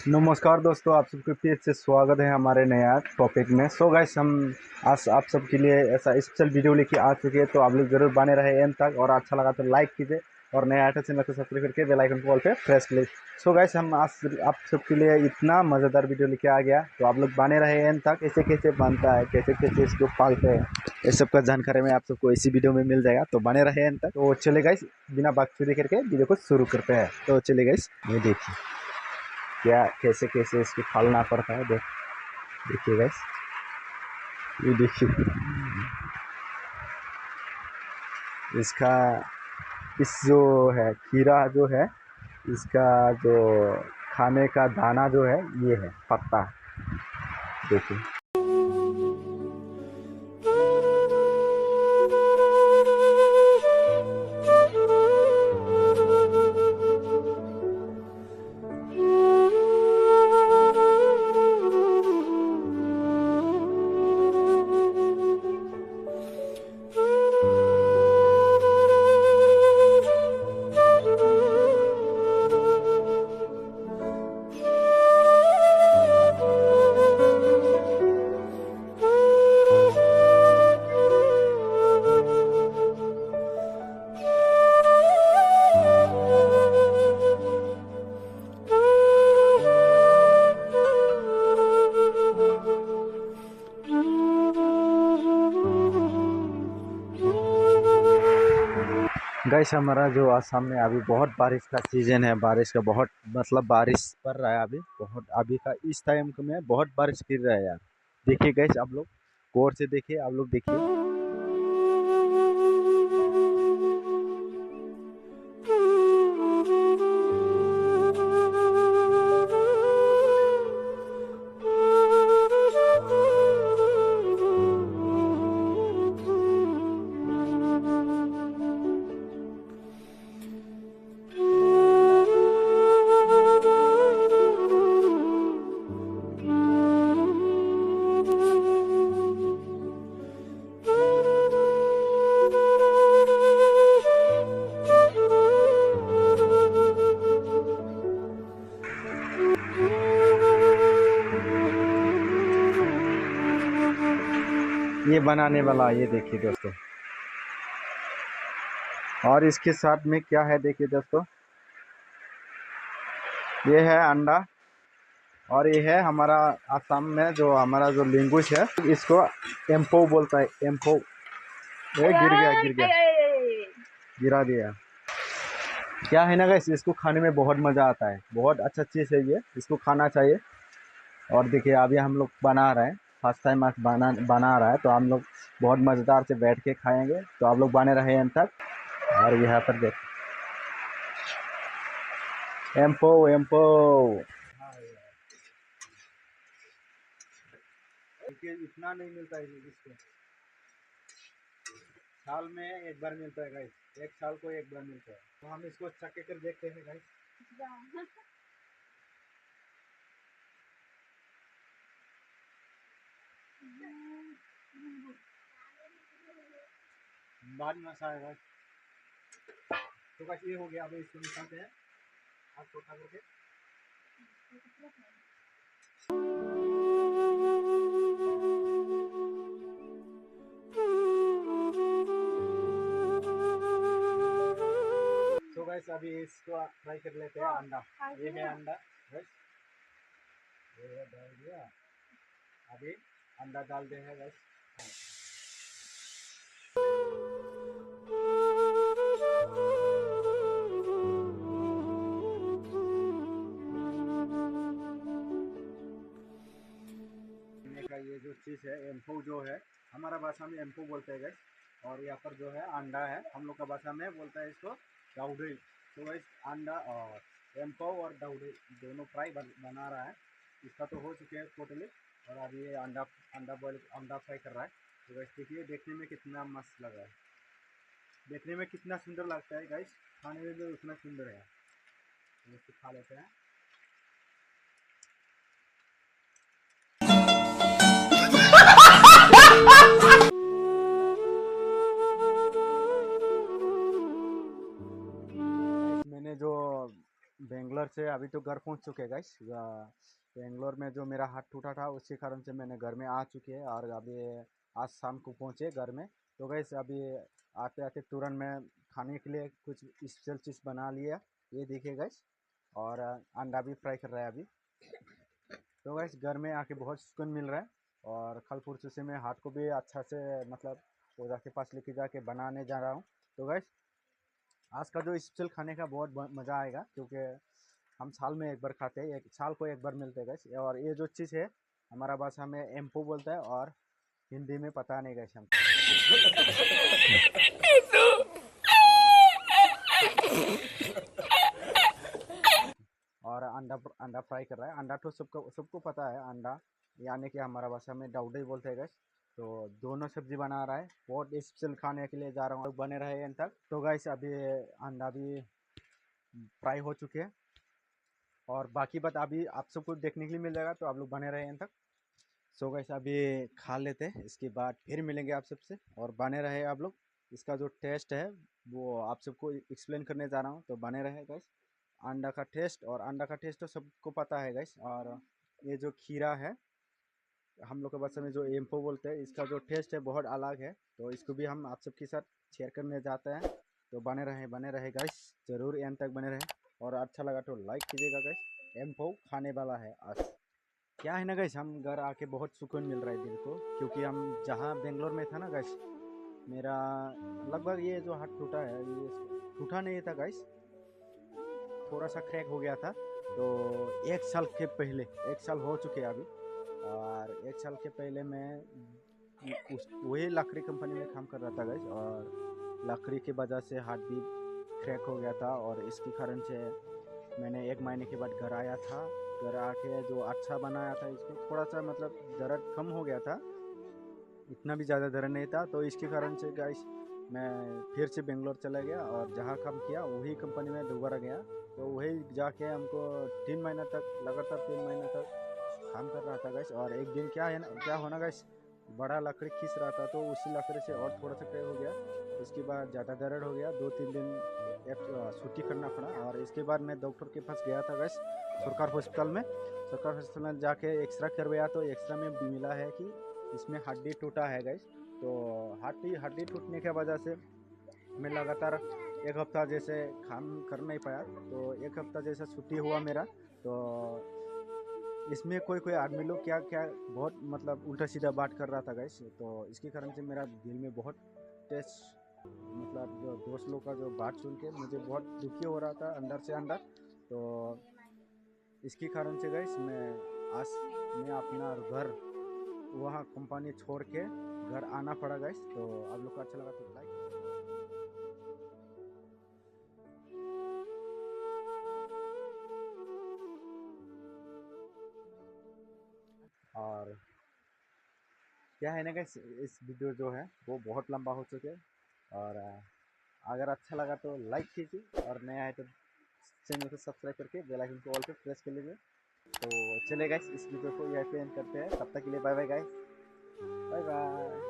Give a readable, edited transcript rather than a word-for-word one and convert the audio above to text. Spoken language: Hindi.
नमस्कार दोस्तों, आप सबको फिर से स्वागत है हमारे नया टॉपिक में। सो गाइस, हम आज आप सबके लिए ऐसा स्पेशल वीडियो लेके आ चुके हैं, तो आप लोग जरूर बने रहे एंड तक। और अच्छा लगा तो लाइक कीजिए और नया आइटम चैनल को सब्सक्राइब करके बेल आइकन को ऑल पे प्रेस कीजिए। सो गाइस, हम आज आप सबके लिए इतना मज़ेदार वीडियो लेके आ गया, तो आप लोग बने रहे एंड तक। कैसे कैसे बनता है, कैसे कैसे इसको पालते हैं, इस सब का जानकारी में आप सबको इसी वीडियो में मिल जाएगा, तो बने रहे एंड तक। तो चलिए गाइस, बिना बकचोदी करके वीडियो को शुरू करते हैं। तो चलिए गाइस, ये देखिए क्या कैसे कैसे इसको पालना पड़ता है। देखिए गाइस, ये देखिए इसका इस जो है खीरा जो है, इसका जो खाने का दाना जो है, ये है पत्ता। देखिए गाइस, हमारा जो आसाम में अभी बहुत बारिश का सीजन है। बारिश का बहुत मतलब बारिश पड़ रहा है अभी बहुत। अभी का इस टाइम में बहुत बारिश गिर रहा है यार। देखिए गाइस, आप लोग गौर से देखिए, आप लोग देखिए। ये बनाने वाला, ये देखिए दोस्तों। और इसके साथ में क्या है देखिए दोस्तों, ये है अंडा। और ये है हमारा आसाम में जो हमारा जो लैंग्वेज है, इसको एम्पो बोलता है। एम्पो। ये गिर गया, गिर गया, गिरा दिया। क्या है ना गाइस, इसको खाने में बहुत मज़ा आता है। बहुत अच्छा चीज़ है ये, इसको खाना चाहिए। और देखिए अभी हम लोग बना रहे हैं, फर्स्ट टाइम आज बना रहा है, तो हम लोग बहुत मज़ेदार से बैठ के खाएंगे। तो आप लोग बने रहे अंत तक। और यहाँ पर देख, एम्पो एम्पो। इतना नहीं मिलता है इसको, साल में एक बार मिलता है गाइस। एक साल को एक बार मिलता है, तो हम इसको चख कर देखते हैं गाइस। बाद में मसा आएगा। तो गाइस, ये हो गया। अभी इसको निकालते हैं आप छोटा करके। तो गाइस, अभी इसको फ्राई कर लेते हैं। अंडा, ये है अंडा गाइस, ये डाल दिया। अभी अंडा डालते हैं गाइस। का ये जो चीज़ है, एम्पो जो है, हमारा भाषा में एम्पो बोलते हैं गाइस। और यहाँ पर जो है अंडा है, हम लोग का भाषा में बोलता है इसको दाउडे। तो गाइस, अंडा और एम्पो और दाउडे दोनों फ्राई बना रहा है। इसका तो हो चुके हैं टोटली। और अभी ये अंडा अंडा बॉयल अंडा फ्राई कर रहा है। तो गाइस देखिए, देखने में कितना मस्त लग रहा है, देखने में कितना सुंदर लगता है गाइस, खाने में भी उतना सुंदर है। तो इसको खा लेते हैं। मैंने जो बेंगलोर से अभी तो घर पहुंच चुके हैं गाइस। बेंगलोर में जो मेरा हाथ टूटा था उसके कारण से मैंने घर में आ चुके हैं और अभी आज शाम को पहुंचे घर में। तो गाइस अभी आते आते तुरंत में खाने के लिए कुछ स्पेशल चीज़ बना लिया, ये देखिए गाइस। और अंडा भी फ्राई कर रहा है अभी। तो गाइस घर में आके बहुत सुकून मिल रहा है। और कल परसों से मैं हाथ को भी अच्छा से मतलब ओजा के पास लेके जाके बनाने जा रहा हूँ। तो गाइस आज का जो स्पेशल खाने का बहुत मज़ा आएगा, क्योंकि हम साल में एक बार खाते हैं, एक साल को एक बार मिलते हैं गैस। और ये जो चीज़ है हमारा भाषा में एम्पो बोलता है और हिंदी में पता नहीं गैस हम। और अंडा अंडा फ्राई कर रहा है। अंडा तो सबको सबको पता है, अंडा यानी कि हमारा भाषा में डाउडे बोलते हैं गैस। तो दोनों सब्जी बना रहा है, बहुत स्पेशल खाने के लिए जा रहा हूँ, बने रहे इन तक। तो गैस अभी अंडा भी फ्राई हो चुके हैं और बाकी बात अभी आप सबको देखने के लिए मिल जाएगा, तो आप लोग बने रहे इन तक। सो गाइस अभी खा लेते हैं, इसके बाद फिर मिलेंगे आप सबसे, और बने रहे आप लोग। इसका जो टेस्ट है वो आप सबको एक्सप्लेन करने जा रहा हूँ, तो बने रहे गाइस। अंडा का टेस्ट, और अंडा का टेस्ट तो सबको पता है गाइस। और ये जो खीरा है हम लोग के भाषा में जो एम्पो बोलते हैं, इसका जो टेस्ट है बहुत अलग है। तो इसको भी हम आप सबके साथ शेयर करने जाते हैं। तो बने रहे गाइस, ज़रूर एंड तक बने रहे। और अच्छा लगा तो लाइक कीजिएगा गाइस। एम्पो खाने वाला है आज। क्या है ना गाइस, हम घर आके बहुत सुकून मिल रहा है दिल को, क्योंकि हम जहाँ बेंगलोर में था ना गाइस, मेरा लगभग ये जो हाथ टूटा है, ये टूटा नहीं था गाइस, थोड़ा सा क्रैक हो गया था। तो एक साल के पहले, एक साल हो चुके हैं अभी, और एक साल के पहले मैं उस वही लकड़ी कंपनी में काम कर रहा था गाइस। और लकड़ी की वजह से हाथ भी क्रैक हो गया था, और इसके कारण से मैंने 1 महीने के बाद घर आया था। घर आके जो अच्छा बनाया था, इसको थोड़ा सा मतलब दर्द कम हो गया था, इतना भी ज़्यादा दर्द नहीं था। तो इसके कारण से गाइस मैं फिर से बेंगलोर चला गया, और जहाँ काम किया वही कंपनी में दोबारा गया। तो वही जाके हमको 3 महीना तक, लगातार 3 महीना तक काम कर रहा था गाइस। और एक दिन क्या है ना, क्या होना गाइस, बड़ा लकड़ी खींच रहा था, तो उसी लकड़ी से और थोड़ा सा क्रैक हो गया। इसके बाद ज़्यादा दर्द हो गया, 2-3 दिन छुट्टी करना पड़ा। और इसके बाद मैं डॉक्टर के पास गया था गाइस, सरकार हॉस्पिटल में। सरकार हॉस्पिटल में जाके एक्सरा करवाया, तो एक्सरा में मिला है कि इसमें हड्डी टूटा है गाइस। तो हड्डी टूटने की वजह से मैं लगातार 1 हफ्ता जैसे काम कर नहीं पाया। तो 1 हफ्ता जैसा छुट्टी हुआ मेरा। तो इसमें कोई कोई आदमी लोग क्या क्या बहुत मतलब उल्टा सीधा बात कर रहा था गाइस। तो इसके कारण से मेरा दिल में बहुत टेस्ट, मतलब जो दोस्त लोग का जो बात सुन के मुझे बहुत दुखी हो रहा था अंदर से अंदर। तो इसके कारण से गाइस मैं अपना घर वहाँ कंपनी छोड़ के घर आना पड़ा गाइस। तो आप लोग को अच्छा लगा तो लाइक। और क्या है ना गाइस, इस वीडियो जो है वो बहुत लंबा हो चुके हैं। और अगर अच्छा लगा तो लाइक कीजिए, और नया है तो चैनल को सब्सक्राइब करके बेल आइकन को ऑल पे प्रेस कर लीजिए। तो चलिए गाइस, इस वीडियो को यहीं पे एंड करते हैं। तब तक के लिए bye bye guys, bye bye.